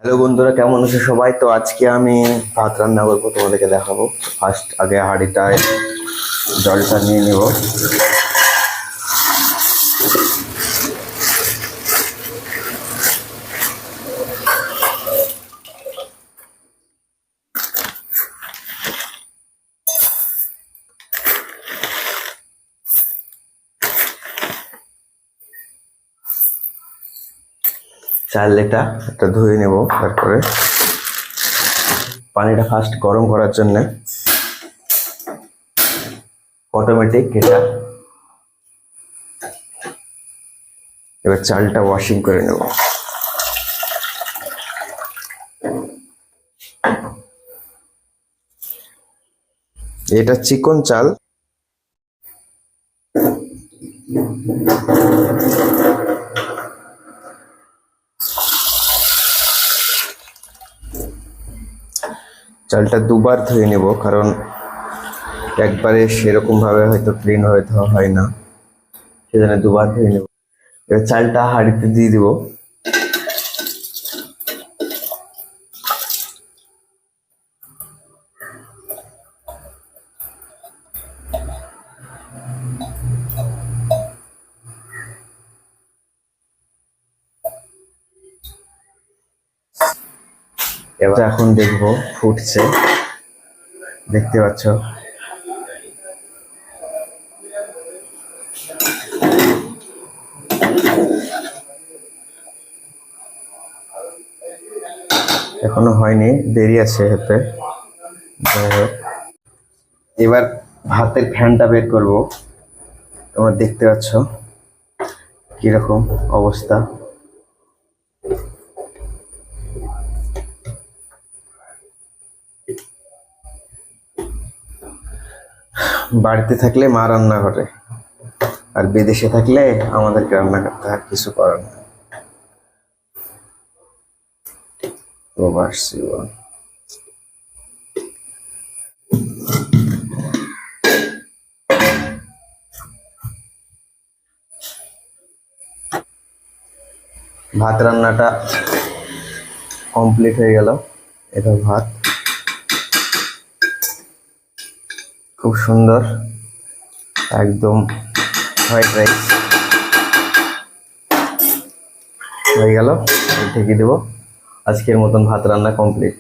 Hello বন্ধুরা, কেমন আছো সবাই? তো আজকে আমি ভাত রান্না করবো, তোমাদেরকে দেখাবো। ফার্স্ট আগে হাঁড়িটায় জলটা নিয়ে নেব। চালটা একটা ধুয়ে নেব। তারপরে পানিটা ফার্স্ট গরম করার জন্য অটোমেটিক এটা। এবার চালটা ওয়াশিং করে নেব। এটা চিকন চাল। চালটা দুবার ধুয়ে নেব, কারণ একবারে সেরকম ভাবে হয়তো ক্লিন হয়ে ধোয়া হয় না, সেজন্য দুবার ধুয়ে নেব। এবার চালটা হাঁড়িতে দিয়ে দিব। এবার এখন দেখবো ফুটছে, দেখতে পাচ্ছ। এখনো হয়নি, দেরি আছে হতে। যাই হোক, এবার ভাতের ফ্যানটা বের করব। তোমরা দেখতে পাচ্ছ কিরকম অবস্থা। বাড়িতে থাকলে মা রান্না করে, আর বিদেশে থাকলে আমাদেরকে রান্না করতে হয়, কিছু করার না। প্রবাসী জীবন। ভাত রান্নাটা কমপ্লিট হয়ে গেল। এটা ভাত, খুব সুন্দর, একদম হোয়াইট রাইস হয়ে গেল। ঢেকে দেবো। আজকের মতন ভাত রান্না কমপ্লিট।